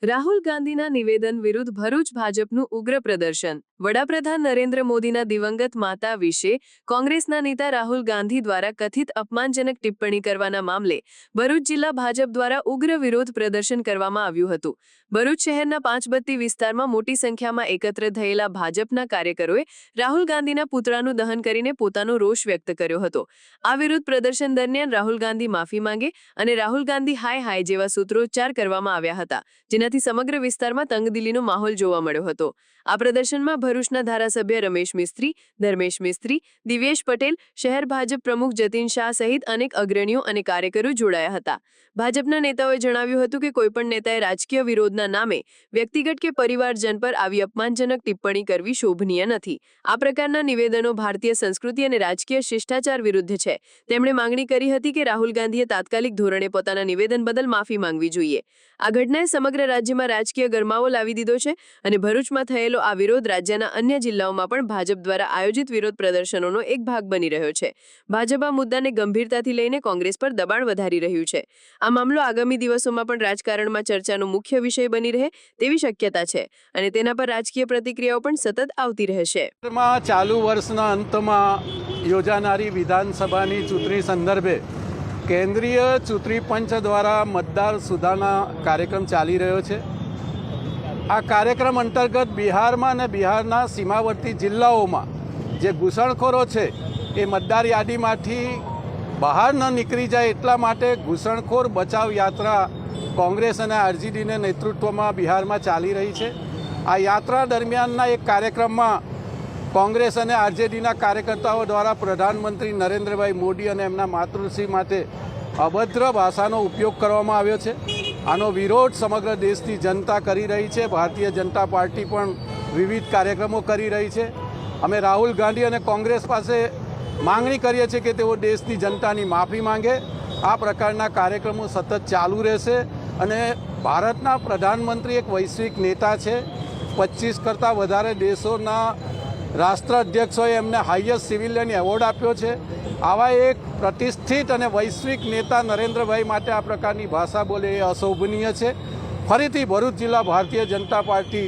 રાહુલ ગાંધીના નિવેદન વિરુદ્ધ ભરૂચ ભાજપનું ઉગ્ર પ્રદર્શન। વડાપ્રધાન નરેન્દ્ર મોદીના દિવંગત માતા વિશે કોંગ્રેસના નેતા રાહુલ ગાંધી દ્વારા કથિત અપમાનજનક ટિપ્પણી કરવાના મામલે ભરૂચ જિલ્લા ભાજપ દ્વારા ઉગ્ર વિરોધ પ્રદર્શન કરવામાં આવ્યું હતું। ભરૂચ શહેરના પાંચબત્તી વિસ્તારમાં મોટી સંખ્યામાં એકત્ર થયેલા ભાજપના કાર્યકરોએ રાહુલ ગાંધીના પુતળાનું દહન કરીને પોતાનો રોષ વ્યક્ત કર્યો હતો। આ વિરોધ પ્રદર્શન દરમિયાન રાહુલ ગાંધી માફી માંગે અને રાહુલ ગાંધી હાય હાય જેવા સૂત્રોચ્ચાર કરવામાં આવ્યા હતા, જેનાથી સમગ્ર વિસ્તારમાં તંગદિલીનો માહોલ જોવા મળ્યો હતો। આ પ્રદર્શનમાં ભરૂચના ધારાસભ્ય રમેશ મિસ્ત્રી, ધર્મેશ મિસ્ત્રી, દિવ્યેશ પટેલ, શહેર ભાજપ પ્રમુખ જતીન શાહ સહિત અનેક અગ્રણીઓ અને કાર્યકરો જોડાયા હતા। ભાજપના નેતાઓએ જણાવ્યું હતું કે કોઈપણ નેતાએ રાજકીય વિરોધના નામે વ્યક્તિગત કે પરિવારજન પર આવી અપમાનજનક ટિપ્પણી કરવી શોભનીય નથી। આ પ્રકારના નિવેદનો ભારતીય સંસ્કૃતિ અને રાજકીય શિષ્ટાચાર વિરુદ્ધ છે। તેમણે માંગણી કરી હતી કે રાહુલ ગાંધીએ તાત્કાલિક ધોરણે પોતાના નિવેદન બદલ માફી માંગવી જોઈએ। આ ઘટનાએ સમગ્ર રાજ્યમાં રાજકીય ગરમાવો લાવી દીધો છે અને ભરૂચમાં થયેલો આ વિરોધ રાજ્યના અન્ય જિલ્લાઓમાં પણ ભાજપ દ્વારા આયોજિત વિરોધ પ્રદર્શનોનો એક ભાગ બની રહ્યો છે। ભાજપ આ મુદ્દાને ગંભીરતાથી લઈને કોંગ્રેસ પર દબાણ વધારી રહ્યું છે। આ મામલો આગામી દિવસોમાં પણ રાજકારણમાં ચર્ચાનો મુખ્ય વિષય બની રહે તેવી શક્યતા છે અને તેના પર રાજકીય પ્રતિક્રિયાઓ પણ સતત આવતી રહેશે। ચાલુ વર્ષના અંતમાં યોજાનારી વિધાનસભાની ચૂંટણી સંદર્ભે કેન્દ્રીય ચૂંટણી પંચ દ્વારા મતદાર સુધારણા કાર્યક્રમ ચાલી રહ્યો છે। આ કાર્યક્રમ અંતર્ગત બિહારમાં અને બિહારના સીમાવર્તી જિલ્લાઓમાં જે ઘૂસણખોરો છે એ મતદાર યાદીમાંથી બહાર ન નીકળી જાય એટલા માટે ઘૂસણખોર બચાવ યાત્રા કોંગ્રેસ અને આરજેડીના નેતૃત્વમાં બિહારમાં ચાલી રહી છે। આ યાત્રા દરમિયાનના એક કાર્યક્રમમાં કોંગ્રેસ અને આરજેડીના કાર્યકર્તાઓ દ્વારા પ્રધાનમંત્રી નરેન્દ્રભાઈ મોદી અને એમના માતૃશ્રી માટે અભદ્ર ભાષાનો ઉપયોગ કરવામાં આવ્યો છે। આનો વિરોધ સમગ્ર દેશની જનતા કરી રહી છે। ભારતીય જનતા પાર્ટી પણ વિવિધ કાર્યક્રમો કરી રહી છે। અમે રાહુલ ગાંધી અને કોંગ્રેસ પાસે માંગણી કરીએ છીએ કે તેઓ દેશની જનતાની માફી માંગે। આ પ્રકારના કાર્યક્રમો સતત ચાલુ રહેશે અને ભારતના પ્રધાનમંત્રી એક વૈશ્વિક નેતા છે। 25 કરતાં વધારે દેશોના રાષ્ટ્રાધ્યક્ષોએ એમને હાઈએસ્ટ સિવિલિયન એવોર્ડ આપ્યો છે। આવા એક પ્રતિષ્ઠિત અને વૈશ્વિક નેતા નરેન્દ્રભાઈ માટે આ પ્રકારની ભાષા બોલે એ અશોભનીય છે। ફરીથી ભરૂચ જિલ્લા ભારતીય જનતા પાર્ટી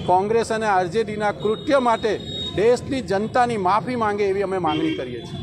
કોંગ્રેસ અને આરજેડીના કૃત્ય માટે દેશની જનતાની માફી માંગે એવી અમે માંગણી કરીએ છીએ।